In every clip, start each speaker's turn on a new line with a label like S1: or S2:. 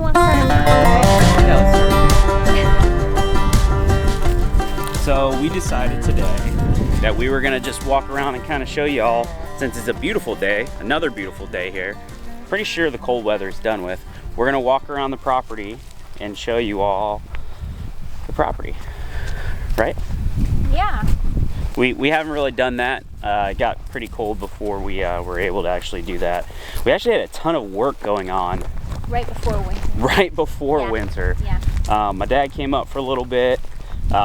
S1: you want to start?
S2: So we decided today that we were gonna just walk around and kind of show y'all, since it's a beautiful day, another beautiful day here. Pretty sure the cold weather is done with. We're gonna walk around the property and show you all the property, right?
S1: Yeah.
S2: We haven't really done that. It got pretty cold before we were able to actually do that. We actually had a ton of work going on.
S1: Right before winter.
S2: Right before winter.
S1: Yeah.
S2: My dad came up for a little bit.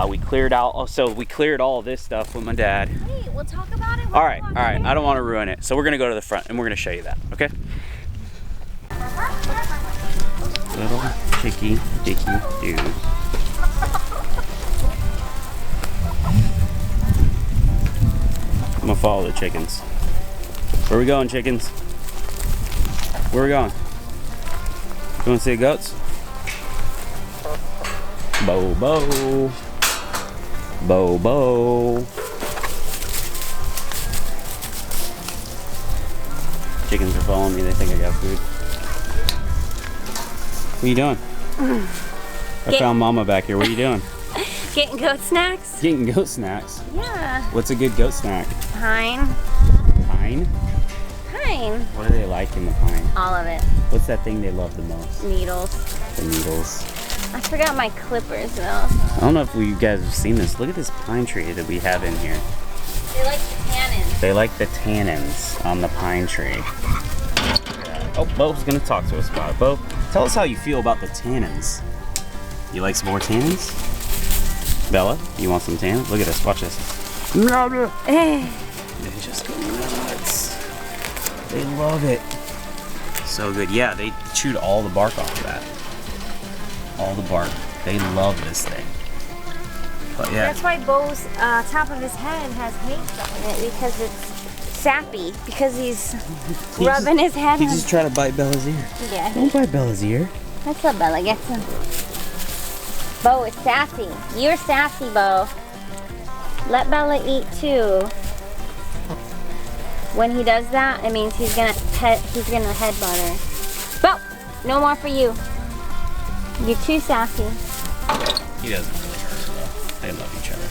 S2: We cleared out, so we cleared all of this stuff with my dad.
S1: Wait, we'll talk about it.
S2: All right, I don't want to ruin it. So we're gonna go to the front and we're gonna show you that, okay? Little chicky dicky doo. I'm gonna follow the chickens. Where we going, chickens? Where we going? You wanna see the goats? Bo bo. Bo bo. Chickens are following me, they think I got food. What are you doing? I found Mama back here. What are you doing?
S1: Getting goat snacks?
S2: Getting goat snacks.
S1: Yeah.
S2: What's a good goat snack?
S1: Pine.
S2: Pine?
S1: Pine.
S2: What do they like in the pine?
S1: All of it.
S2: What's that thing they love the most?
S1: Needles.
S2: The needles.
S1: I forgot my clippers though.
S2: I don't know if you guys have seen this. Look at this pine tree that we have in here.
S1: They like the tannins.
S2: They like the tannins on the pine tree. Oh, Bo's gonna talk to us about it. Bo, tell us how you feel about the tannins. You like some more tannins? Bella, you want some tannins? Look at this, watch this. They just go nuts. They love it. So good. Yeah, they chewed all the bark off of that. All the bark. They love this thing. But yeah.
S1: That's why Bo's top of his head has haze on it, because it's sappy, because he's rubbing his head
S2: He
S1: on.
S2: just tried to bite Bella's ear.
S1: Yeah.
S2: Don't bite Bella's ear.
S1: That's what Bella gets him. Bo is sassy. You're sassy, Bo. Let Bella eat too. When he does that, it means he's gonna headbutt her. Bo, no more for you. You're too sassy.
S2: He doesn't really hurt her though. They love each other.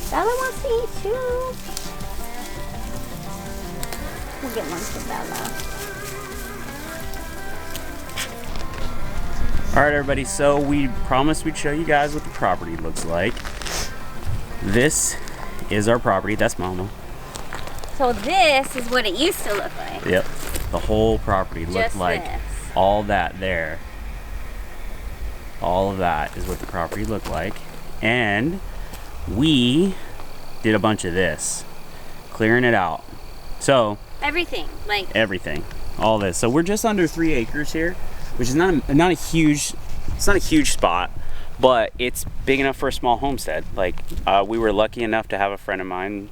S1: Bella wants to eat too. We'll get one for Bella.
S2: All right, everybody. So we promised we'd show you guys what the property looks like. This is our property. That's Mama.
S1: So this is what it used to look like.
S2: Yep. The whole property looked
S1: Just
S2: like
S1: this.
S2: all that there. All of that is what the property looked like. And we did a bunch of this, clearing it out. So
S1: Everything, like
S2: everything, all this. So we're just under 3 acres here, which is not a huge, it's not a huge spot, but it's big enough for a small homestead. Like we were lucky enough to have a friend of mine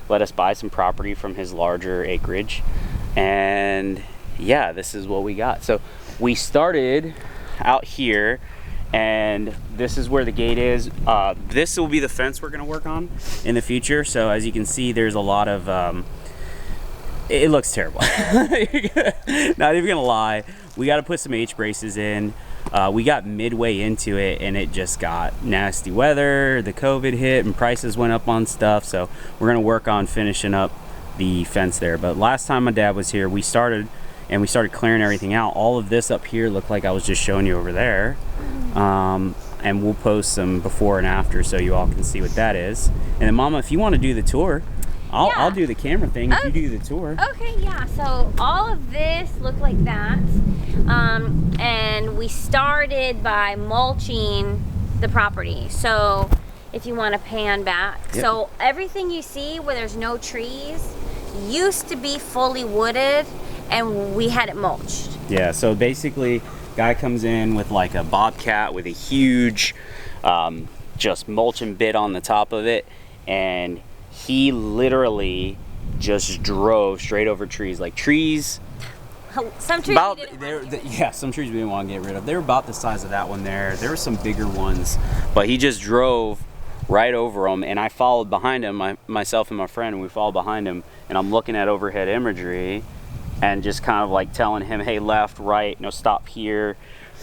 S2: let us buy some property from his larger acreage, and yeah, this is what we got. So we started out here, and this is where the gate is. This will be the fence we're gonna work on in the future. So as you can see, there's a lot of it looks terrible. Not even gonna lie, we got to put some H braces in. We got midway into it and it just got nasty weather, the COVID hit, and prices went up on stuff, so we're gonna work on finishing up the fence there. But last time my dad was here, we started clearing everything out. All of this up here looked like I was just showing you over there. And we'll post some before and after so you all can see what that is. And then Mama, if you want to do the tour, I'll do the camera thing if you do the tour.
S1: Okay, yeah. So all of this looked like that. And we started by mulching the property. So if you want to pan back.
S2: Yep.
S1: So everything you see where there's no trees used to be fully wooded, and we had it mulched.
S2: Yeah, so basically guy comes in with like a bobcat with a huge just mulching bit on the top of it, and he literally just drove straight over trees. Like trees,
S1: Some trees
S2: about,
S1: we didn't want to get rid of.
S2: yeah, some trees we didn't want to get rid of. They were about the size of that one there. There were some bigger ones, but he just drove right over them, and I followed behind him, myself and my friend, and we followed behind him, and I'm looking at overhead imagery, and just kind of like telling him, hey, left, right, no, stop here.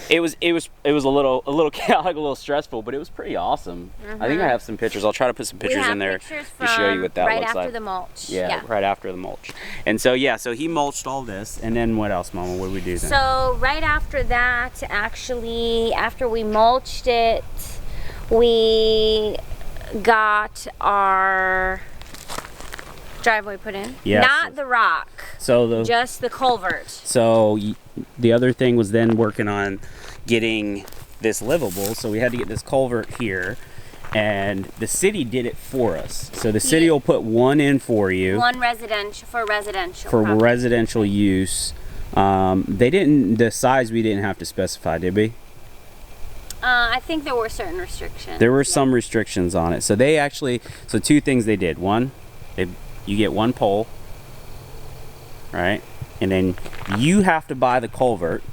S2: It was a little chaotic, a little stressful, but it was pretty awesome. I think I have some pictures. I'll try to put some pictures in there to show you what that
S1: right
S2: looks
S1: after
S2: like.
S1: the mulch.
S2: Yeah, right after the mulch. And so yeah, so he mulched all this, and then what else, Mama? What did we do then?
S1: So right after that, actually, after we mulched it, we got our driveway put in.
S2: Yeah.
S1: Not the rock,
S2: So
S1: just the culvert.
S2: So the other thing was then working on getting this livable. So we had to get this culvert here, and the city did it for us. So the city will put one in for you.
S1: One residential for residential.
S2: For
S1: property.
S2: residential use. They didn't, the size we didn't have to specify, did we?
S1: I think there were certain restrictions.
S2: There were some restrictions on it. So they actually, so two things they did. One, you get one pole, right? And then you have to buy the culvert.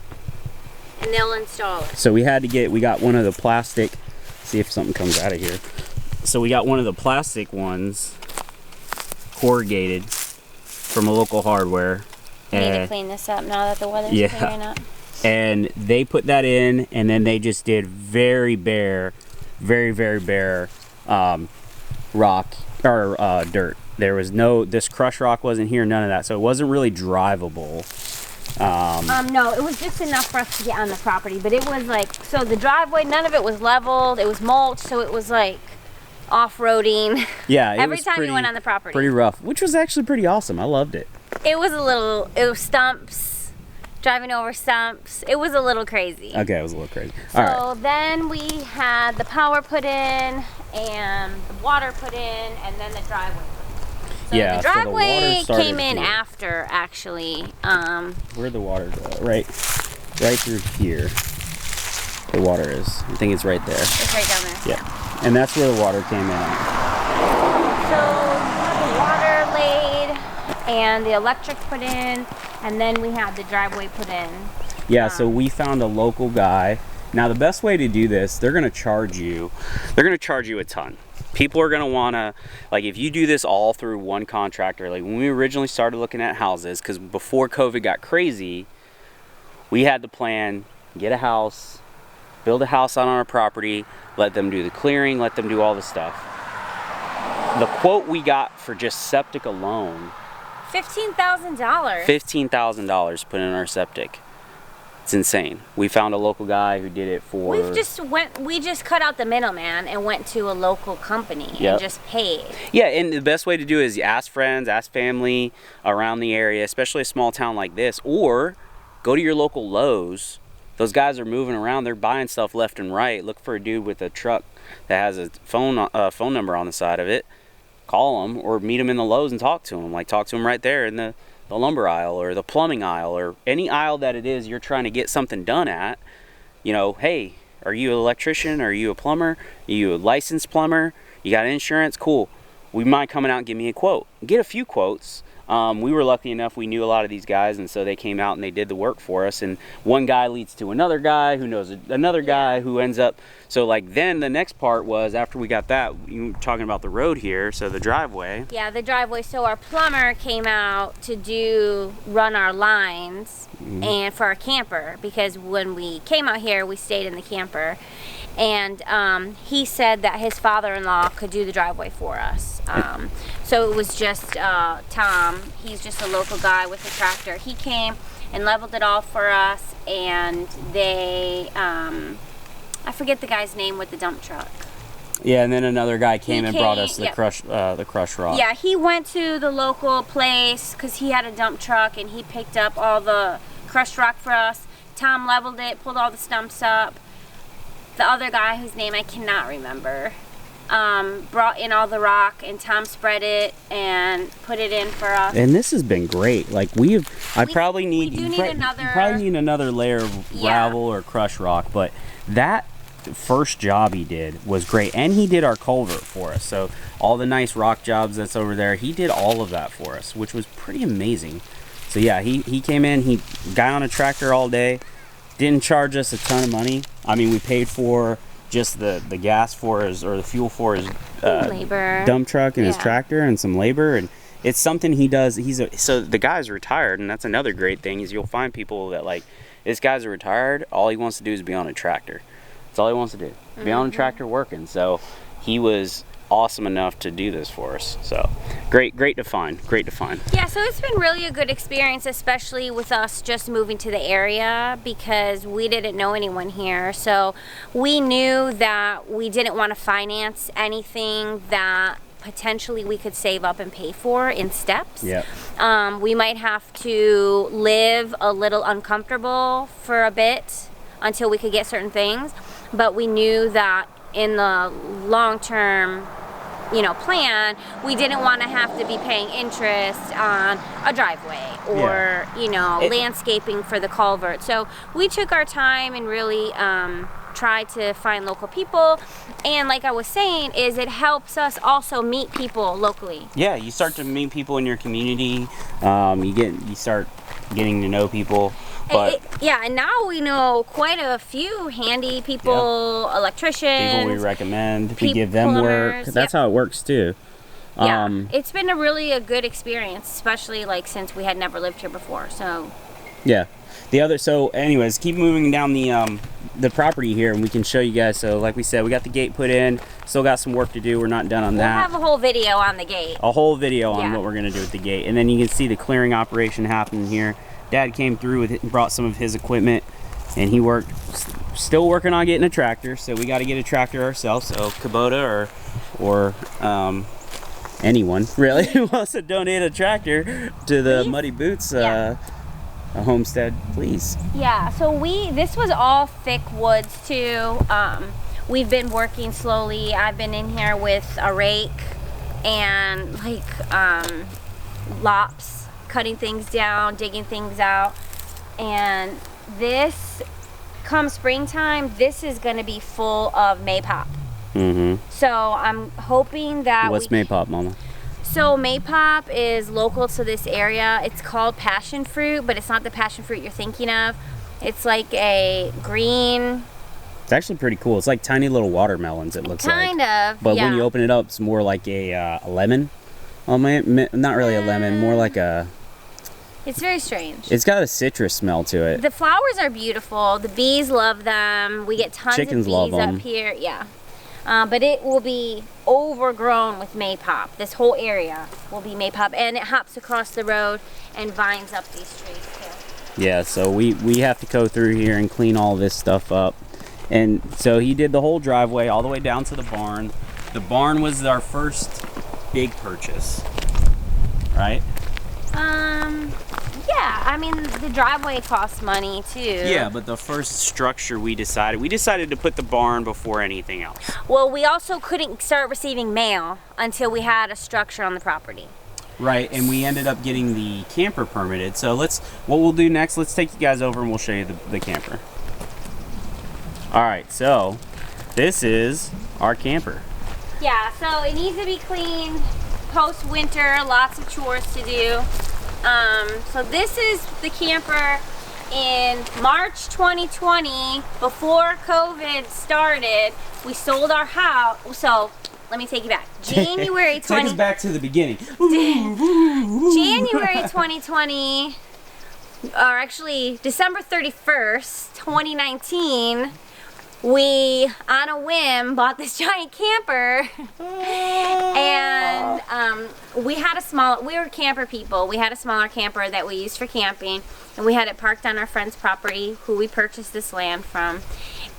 S1: And they'll install it.
S2: So we got one of the plastic, see if something comes out of here. So we got one of the plastic ones, corrugated, from a local hardware.
S1: I need to clean this up now that the weather's clearing up.
S2: And they put that in, and then they just did very bare rock or dirt. There was this crush rock wasn't here, none of that. So it wasn't really drivable.
S1: No, it was just enough for us to get on the property, but it was like, so the driveway, none of it was leveled, it was mulched, so it was like off-roading.
S2: Yeah,
S1: every time you went on the property.
S2: Pretty rough, which was actually pretty awesome. I loved it.
S1: It was stumps, driving over stumps. It was a little crazy.
S2: Okay, it was a little crazy.
S1: So
S2: All right.
S1: then we had the power put in, and the water put in, and then the driveway. So
S2: Yeah,
S1: the
S2: so the
S1: driveway
S2: water started
S1: came in
S2: here.
S1: after, actually.
S2: Where'd the water go? Right through here. The water is. I think it's right there.
S1: It's right down there.
S2: Yeah, and that's where the water came in.
S1: So the water laid, and the electric put in, and then we had the driveway put in.
S2: Yeah, so we found a local guy. Now the best way to do this, they're gonna charge you a ton. People are gonna wanna, like, if you do this all through one contractor, like when we originally started looking at houses, because before COVID got crazy, we had the plan, get a house, build a house on our property, let them do the clearing, let them do all the stuff. The quote we got for just septic alone,
S1: $15,000.
S2: $15,000 put in our septic. It's insane. We found a local guy who did it for...
S1: We just cut out the middleman and went to a local company and just paid.
S2: Yeah, and the best way to do it is you ask friends, ask family around the area, especially a small town like this, or go to your local Lowe's. Those guys are moving around, they're buying stuff left and right. Look for a dude with a truck that has a phone number on the side of it. Call him or meet him in the Lowe's and talk to him. Like, talk to him right there in the lumber aisle or the plumbing aisle or any aisle that it is you're trying to get something done at. You know, hey, are you an electrician? Are you a plumber? Are you a licensed plumber? You got insurance? Cool. We mind coming out and give me a quote. Get a few quotes. We were lucky enough, we knew a lot of these guys, and so they came out and they did the work for us, and one guy leads to another guy who knows another guy who ends up, so like then the next part was, after we got that, you were talking about the road here, so the driveway.
S1: Yeah, the driveway. So our plumber came out to run our lines and for our camper, because when we came out here, we stayed in the camper. And he said that his father-in-law could do the driveway for us. So it was just Tom. He's just a local guy with a tractor. He came and leveled it all for us, and they, I forget the guy's name with the dump truck.
S2: Yeah, and then another guy came and brought us the
S1: yep.
S2: crush rock.
S1: Yeah, he went to the local place because he had a dump truck, and he picked up all the crushed rock for us. Tom leveled it, pulled all the stumps up. The other guy, whose name I cannot remember, brought in all the rock, and Tom spread it and put it in for us.
S2: And this has been great. Like you probably need another layer of gravel or crushed rock, but that first job he did was great, and he did our culvert for us. So all the nice rock jobs that's over there, he did all of that for us, which was pretty amazing. So yeah, he came in, he got on a tractor all day. Didn't charge us a ton of money. I mean, we paid for just the gas for his, or the fuel for his
S1: labor,
S2: dump truck and his tractor and some labor, and it's something he does. So the guy's retired, and that's another great thing is you'll find people that like, this guy's retired. All he wants to do is be on a tractor. That's all he wants to do. Be on a tractor working. So he was awesome enough to do this for us. So great to find.
S1: Yeah, so it's been really a good experience, especially with us just moving to the area because we didn't know anyone here. So we knew that we didn't want to finance anything that potentially we could save up and pay for in steps.
S2: Yep.
S1: We might have to live a little uncomfortable for a bit until we could get certain things, but we knew that in the long-term, plan, we didn't want to have to be paying interest on a driveway or, landscaping for the culvert. So we took our time and really tried to find local people. And like I was saying, is it helps us also meet people locally.
S2: Yeah, you start to meet people in your community. You start getting to know people. But
S1: and now we know quite a few handy people, electricians.
S2: People we recommend. We give them work. That's how it works too.
S1: Yeah, it's been a good experience, especially like since we had never lived here before. So.
S2: Yeah. So anyways, keep moving down the property here, and we can show you guys. So like we said, we got the gate put in. Still got some work to do. We're not done on that.
S1: We'll have a whole video on the gate.
S2: A whole video on what we're gonna do with the gate, and then you can see the clearing operation happening here. Dad came through with it and brought some of his equipment, and he still working on getting a tractor. So we got to get a tractor ourselves. So Kubota or anyone really who wants to donate a tractor to the Muddy Boots homestead, please.
S1: Yeah. So this was all thick woods too. We've been working slowly. I've been in here with a rake and lops, cutting things down, digging things out, and this, come springtime, this is going to be full of maypop. So I'm hoping that
S2: What's maypop, Mama?
S1: So maypop is local to this area. It's called passion fruit, but it's not the passion fruit you're thinking of. It's like a green.
S2: It's actually pretty cool. It's like tiny little watermelons, it looks
S1: kind of.
S2: But when you open it up, it's more like a lemon. Not really a lemon, more like a...
S1: It's very strange.
S2: It's got a citrus smell to it.
S1: The flowers are beautiful. The bees love them. We get tons
S2: Chickens
S1: of
S2: love
S1: bees
S2: them.
S1: up here. Yeah. But it will be overgrown with maypop. This whole area will be maypop. And it hops across the road and vines up these trees too.
S2: Yeah, so we have to go through here and clean all this stuff up. And so he did the whole driveway all the way down to the barn. The barn was our first big purchase, right?
S1: Yeah, I mean, the driveway costs money too.
S2: Yeah, but the first structure we decided to put the barn before anything else.
S1: Well, we also couldn't start receiving mail until we had a structure on the property.
S2: Right, and we ended up getting the camper permitted. So what we'll do next, let's take you guys over and we'll show you the camper. All right, so this is our camper.
S1: Yeah, so it needs to be cleaned post-winter, lots of chores to do. So this is the camper in March 2020, before COVID started. We sold our house. So let me take you back. January 20.
S2: Take us back to the beginning.
S1: January 2020, or actually December 31st, 2019. We, on a whim, bought this giant camper, and we were camper people. We had a smaller camper that we used for camping, and we had it parked on our friend's property, who we purchased this land from.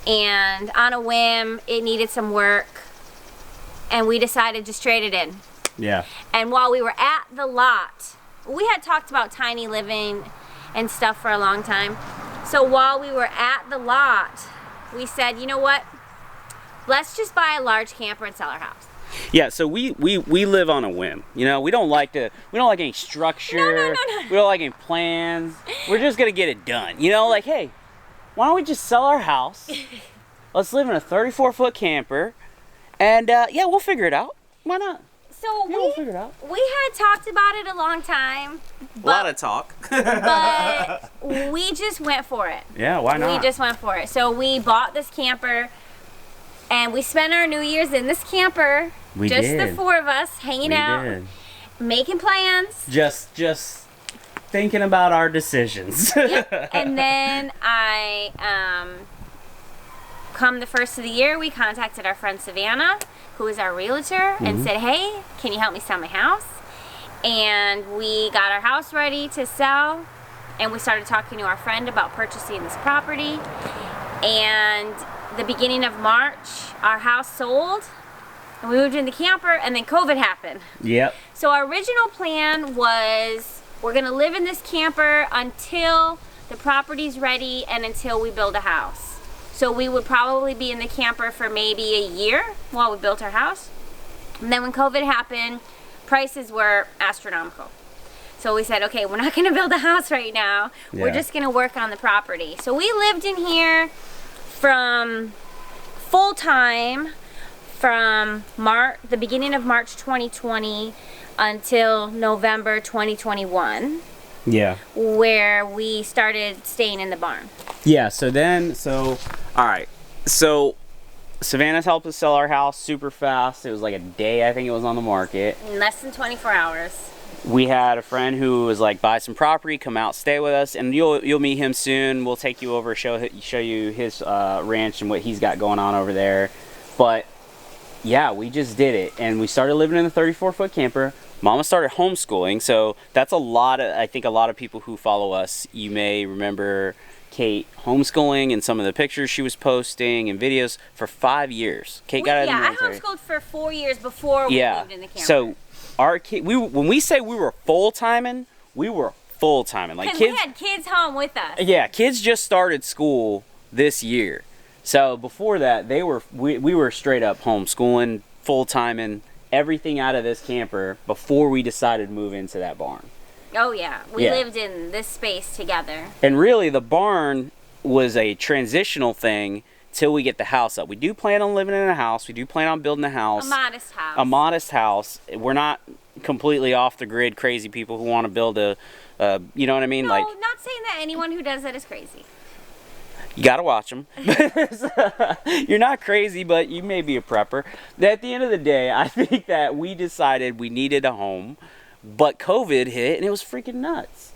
S1: And on a whim, it needed some work, and we decided to trade it in.
S2: Yeah.
S1: And while we were at the lot, we had talked about tiny living and stuff for a long time. So while we were at the lot, we said, you know what? Let's just buy a large camper and sell our house.
S2: Yeah, so we live on a whim. You know, we don't like any structure.
S1: No.
S2: We don't like any plans. We're just gonna get it done. You know, like, hey, why don't we just sell our house? Let's live in a 34-foot camper, and yeah, we'll figure it out. Why not?
S1: So
S2: we'll figure it out.
S1: We had talked about it a long time.
S2: A lot of talk.
S1: But we just went for it.
S2: Yeah, why not?
S1: We just went for it. So we bought this camper, and we spent our New Year's in this camper.
S2: We
S1: just
S2: did.
S1: The four of us hanging out.
S2: Did.
S1: making plans.
S2: Just thinking about our decisions.
S1: Yep. And then I, come the first of the year, we contacted our friend Savannah, who is our realtor, and said, hey, can you help me sell my house? And we got our house ready to sell, and we started talking to our friend about purchasing this property. And the beginning of March, our house sold, and we moved in the camper, and then COVID happened.
S2: Yep.
S1: So our original plan was we're gonna live in this camper until the property's ready and until we build a house. So we would probably be in the camper for maybe a year while we built our house. And then when COVID happened, prices were astronomical. So we said, okay, we're not gonna build a house right now.
S2: Yeah.
S1: We're just gonna work on the property. So we lived in here from full-time from the beginning of March 2020 until November 2021.
S2: Yeah.
S1: Where we started staying in the barn.
S2: Yeah, all right. So Savannah's helped us sell our house super fast. It was like a day, I think it was on the market.
S1: In less than 24 hours.
S2: We had a friend who was like, buy some property, come out, stay with us, and you'll meet him soon. We'll take you over, show you his ranch and what he's got going on over there. But yeah, we just did it, and we started living in the 34-foot camper. Mama started homeschooling, so that's I think a lot of people who follow us, you may remember Kate homeschooling and some of the pictures she was posting and videos for 5 years. Kate got out of the military.
S1: I homeschooled for 4 years before we moved in the camper.
S2: So our kid, when we say we were full-timing, we were full-timing. Like
S1: we had kids home with us.
S2: Yeah, kids just started school this year. So before that, we were straight up homeschooling, full-timing, everything out of this camper before we decided to move into that barn.
S1: Oh yeah, we lived in this space together.
S2: And really, the barn was a transitional thing till we get the house up. We do plan on living in a house. We do plan on building a house.
S1: A modest house.
S2: A modest house. We're not completely off the grid crazy people who want to build you know what I mean?
S1: No,
S2: like,
S1: not saying that anyone who does that is crazy.
S2: You gotta watch them. You're not crazy, but you may be a prepper. At the end of the day, I think that we decided we needed a home, but COVID hit and it was freaking nuts.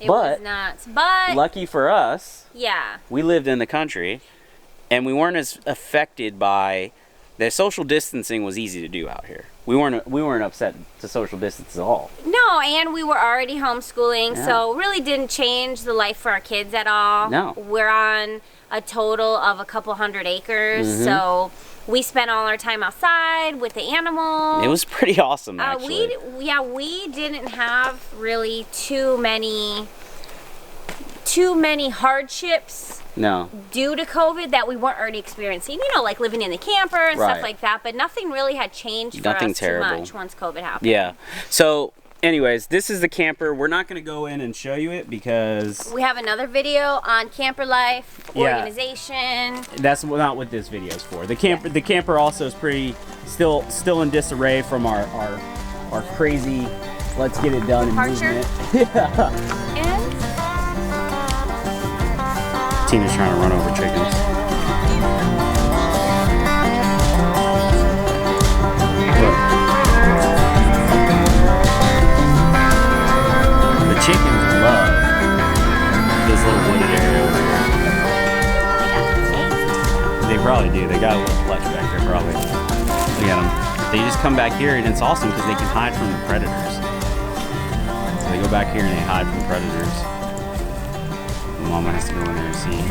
S1: It was nuts, but
S2: lucky for us,
S1: yeah,
S2: we lived in the country, and we weren't as affected by the social distancing. Was easy to do out here. We weren't upset to social distance at all.
S1: No, and we were already homeschooling, so really didn't change the life for our kids at all.
S2: No.
S1: We're on a total of a couple 100 acres, so we spent all our time outside with the animals.
S2: It was pretty awesome, actually.
S1: We didn't have really too many hardships.
S2: No.
S1: Due to COVID that we weren't already experiencing, you know, like living in the camper and stuff like that, but nothing really had changed for us too much once COVID happened.
S2: Yeah. So anyways, this is the camper. We're not going to go in and show you it because
S1: we have another video on camper life, organization.
S2: That's not what this video is for. The camper also is pretty still in disarray from our crazy let's get it done
S1: departure.
S2: Yeah.
S1: And
S2: Tina's trying to run over chickens. Look. The chickens love this little wooded area over here. They probably do. They got a little flesh back there probably. Look at them. They just come back here, and it's awesome because they can hide from the predators. So they go back here and they hide from predators. Mama has to go in there and see.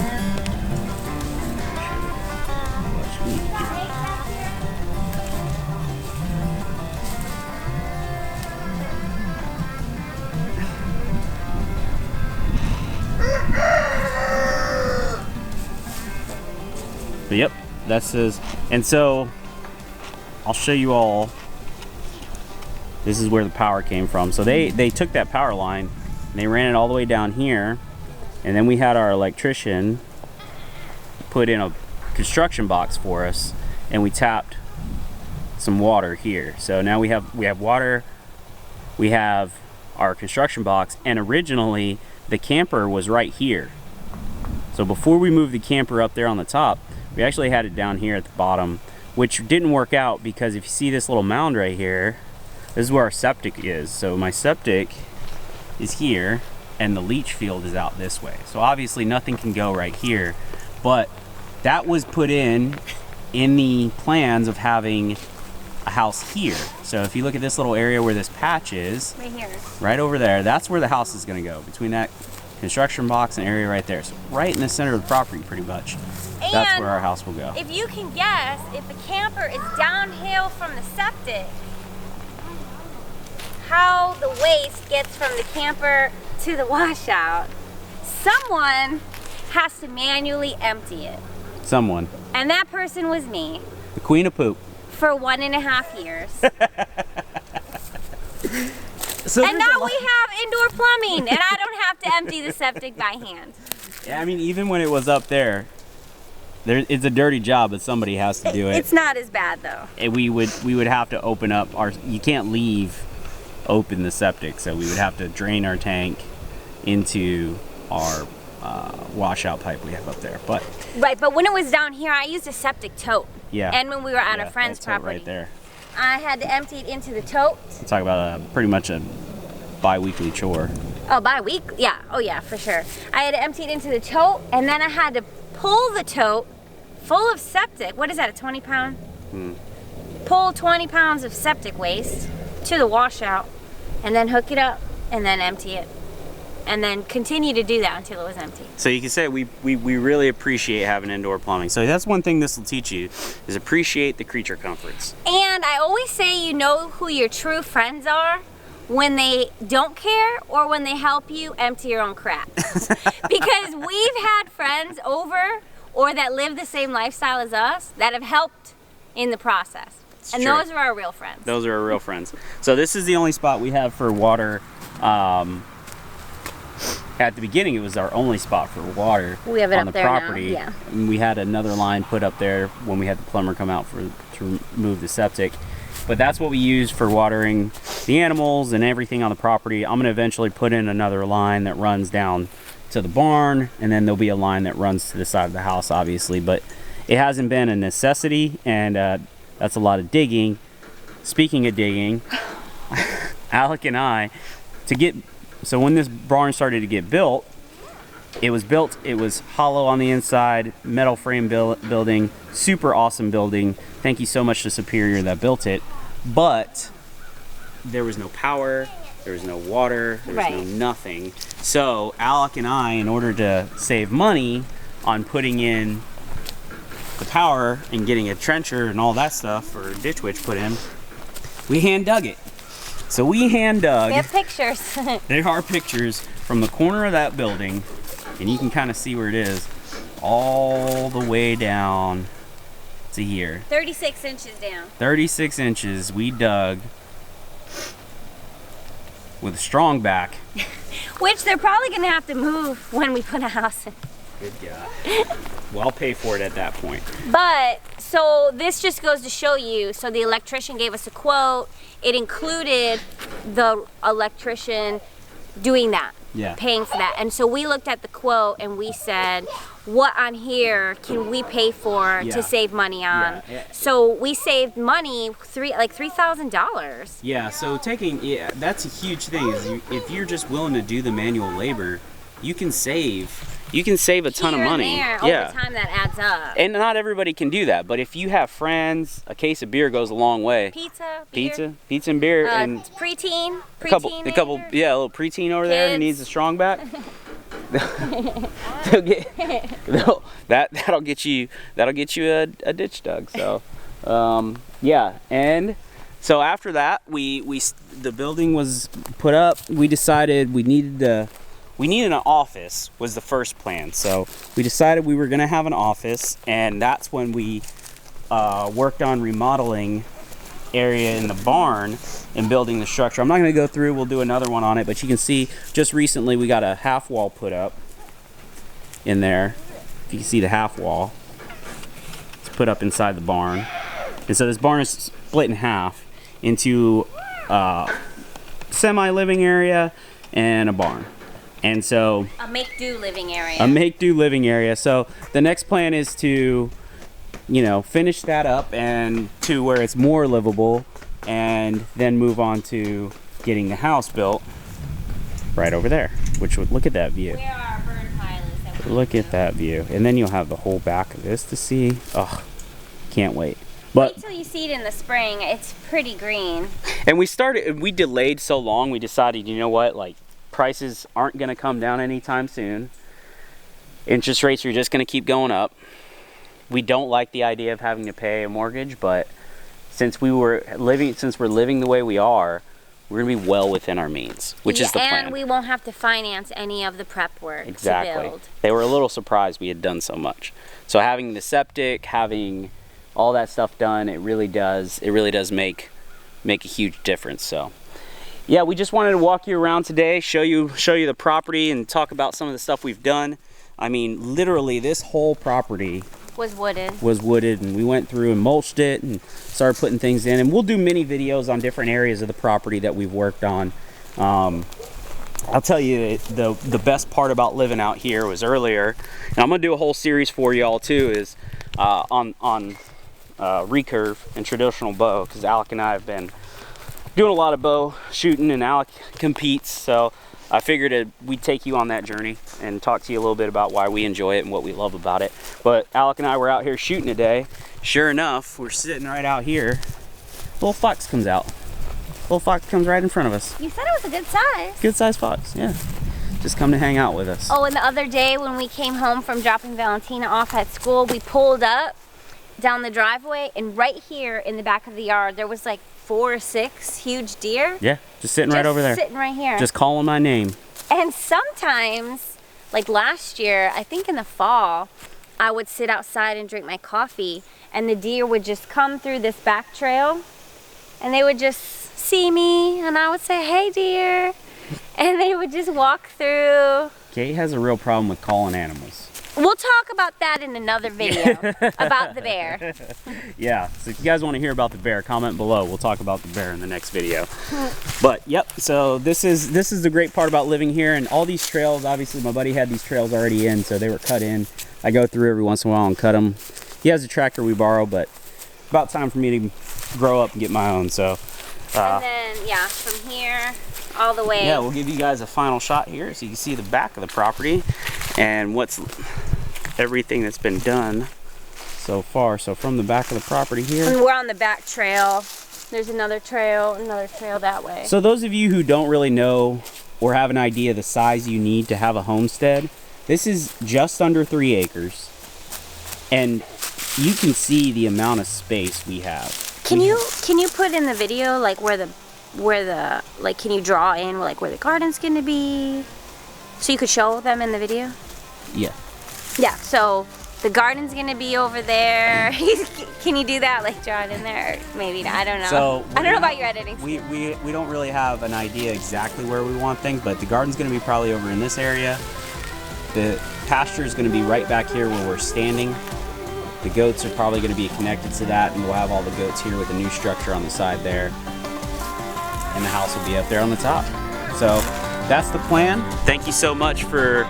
S2: But yep, that's his. And so, I'll show you all. This is where the power came from. So they took that power line and they ran it all the way down here. And then we had our electrician put in a construction box for us, and we tapped some water here. So now we have water, we have our construction box, and originally the camper was right here. So before we moved the camper up there on the top, we actually had it down here at the bottom, which didn't work out because if you see this little mound right here, this is where our septic is. So my septic is here, and the leach field is out this way. So obviously nothing can go right here, but that was put in the plans of having a house here. So if you look at this little area where this patch is,
S1: Right here.
S2: right over there, that's where the house is going to go, between that construction box and area right there. So right in the center of the property, pretty much. That's
S1: And
S2: where our house will go.
S1: if you can guess, if a camper is downhill from the septic, how the waste gets from the camper to the washout, someone has to manually empty it.
S2: Someone.
S1: And that person was me
S2: The queen of poop.
S1: for 1.5 years.
S2: So
S1: And now we have indoor plumbing, and I don't have to empty the septic by hand.
S2: Yeah, I mean, even when it was up there, it's a dirty job, but somebody has to do it.
S1: It's not as bad though.
S2: And we would have to open up our. You can't leave open the septic, so we would have to drain our tank into our washout pipe we have up there. But
S1: Right, but when it was down here, I used a septic tote.
S2: yeah,
S1: And when we were on
S2: yeah,
S1: a friend's
S2: that tote
S1: property,
S2: right there.
S1: I had to empty it into the tote.
S2: Talk about pretty much a bi-weekly chore.
S1: Oh, by week? Yeah. Oh, yeah, for sure. I had to empty it into the tote, and then I had to pull the tote full of septic. What is that, a 20-pound? Pull 20 pounds of septic waste to the washout, and then hook it up, and then empty it. And then continue to do that until it was empty.
S2: So you can say we really appreciate having indoor plumbing. So that's one thing this will teach you, is appreciate the creature comforts.
S1: And I always say you know who your true friends are when they don't care or when they help you empty your own crap. Because we've had friends over or that live the same lifestyle as us that have helped in the process. And
S2: true.
S1: those are our real friends.
S2: Those are our real friends. So this is the only spot we have for water. At the beginning, it was our only spot for water
S1: We have it
S2: on
S1: up
S2: the
S1: there now,
S2: property.
S1: yeah.
S2: And we had another line put up there when we had the plumber come out to remove the septic. But that's what we use for watering the animals and everything on the property. I'm gonna eventually put in another line that runs down to the barn, and then there'll be a line that runs to the side of the house, obviously. But it hasn't been a necessity, and that's a lot of digging. Speaking of digging, Alec and I, so when this barn started to get built, it was hollow on the inside, metal frame building, super awesome building. Thank you so much to Superior that built it. But there was no power, there was no water, there was no
S1: Right.
S2: nothing. So Alec and I, in order to save money on putting in the power and getting a trencher and all that stuff, or ditch witch put in, we hand dug it. So we hand dug.
S1: We have pictures.
S2: There are pictures from the corner of that building, and you can kind of see where it is, all the way down to here.
S1: 36 inches down.
S2: 36 inches we dug with a strong back.
S1: Which they're probably gonna have to move when we put a house in.
S2: Good God. Well, I'll pay for it at that point.
S1: But, so this just goes to show you, so the electrician gave us a quote. It included the electrician doing that,
S2: Yeah.
S1: paying for that. And so we looked at the quote and we said, what on here can we pay for
S2: Yeah.
S1: to save money on?
S2: Yeah.
S1: So we saved money, like $3,000.
S2: Yeah, so that's a huge thing, is if you're just willing to do the manual labor, you can save a ton of
S1: Here and
S2: money.
S1: there,
S2: Yeah.
S1: over time that adds up.
S2: And not everybody can do that, but if you have friends, a case of beer goes a long way.
S1: Pizza, beer,
S2: Pizza and beer, and
S1: preteen,
S2: a couple, yeah, a little preteen over there who
S1: Kids.
S2: needs a strong back. That'll get you a ditch dug. So, yeah, and so after that, the building was put up. We decided we needed an office was the first plan. So we decided we were gonna have an office, and that's when we worked on remodeling area in the barn and building the structure. I'm not going to go through, we'll do another one on it, but you can see just recently we got a half wall put up in there. If you can see the half wall, it's put up inside the barn. And so this barn is split in half into a semi-living area and a barn. And so
S1: a make-do living area.
S2: a make-do living area. So the next plan is to, finish that up and to where it's more livable, and then move on to getting the house built right over there, which would, look at that view.
S1: Where our burn pile is. That we
S2: Look at that view. And then you'll have the whole back of this to see. Oh, can't wait. But
S1: wait till you see it in the spring. It's pretty green.
S2: and we delayed so long, we decided, you know what, like, prices aren't going to come down anytime soon. Interest rates are just going to keep going up. We don't like the idea of having to pay a mortgage, but since we're living the way we are, we're going to be well within our means, which is the plan.
S1: And we won't have to finance any of the prep work
S2: Exactly.
S1: to build.
S2: They were a little surprised we had done so much. So having the septic, having all that stuff done, it really does make a huge difference. So yeah, we just wanted to walk you around today, show you the property and talk about some of the stuff we've done. I mean, literally this whole property
S1: Was wooded.
S2: And we went through and mulched it and started putting things in, and we'll do mini videos on different areas of the property that we've worked on. I'll tell you, the best part about living out here was earlier, and I'm gonna do a whole series for y'all too, is on recurve and traditional bow, because Alec and I have been doing a lot of bow shooting, and Alec competes, so I figured we'd take you on that journey and talk to you a little bit about why we enjoy it and what we love about it. But Alec and I were out here shooting today. Sure enough, we're sitting right out here. Little fox comes out. Little fox comes right in front of us.
S1: You said it was a good size.
S2: Good sized fox, yeah. Just come to hang out with us.
S1: Oh, and the other day when we came home from dropping Valentina off at school, we pulled up down the driveway, and right here in the back of the yard, there was like 4 or 6 huge deer.
S2: Yeah, just sitting right over there.
S1: Sitting right here.
S2: Just calling my name.
S1: And sometimes, like last year, I think in the fall, I would sit outside and drink my coffee, and the deer would just come through this back trail, and they would just see me, and I would say, "Hey, deer," and they would just walk through.
S2: Kate has a real problem with calling animals.
S1: We'll talk about that in another video, about the bear.
S2: Yeah, so if you guys want to hear about the bear, comment below. We'll talk about the bear in the next video. But yep, so this is the great part about living here, and all these trails, obviously my buddy had these trails already in, so they were cut in. I go through every once in a while and cut them. He has a tractor we borrow, but about time for me to grow up and get my own, so.
S1: And then, yeah, from here all the way.
S2: Yeah, we'll give you guys a final shot here so you can see the back of the property and everything that's been done so far. So from the back of the property here.
S1: And we're on the back trail. There's another trail that way.
S2: So those of you who don't really know or have an idea of the size you need to have a homestead, this is just under 3 acres. And you can see the amount of space we have.
S1: Can you put in the video like where the like, can you draw in like where the garden's gonna be, so you could show them in the video?
S2: Yeah.
S1: Yeah, so the garden's gonna be over there. Can you do that, like draw it in there? Maybe not, I don't know.
S2: So
S1: I don't know about your editing.
S2: We don't really have an idea exactly where we want things, but the garden's gonna be probably over in this area. The pasture is gonna be right back here where we're standing. The goats are probably gonna be connected to that, and we'll have all the goats here with a new structure on the side there. And the house will be up there on the top. So that's the plan. Thank you so much for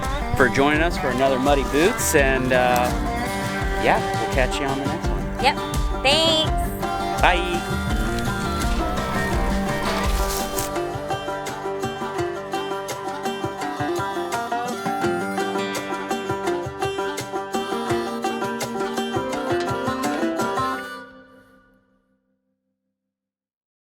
S2: joining us for another Muddy Boots, and yeah, we'll catch you on the next one.
S1: Yep, thanks.
S2: Bye.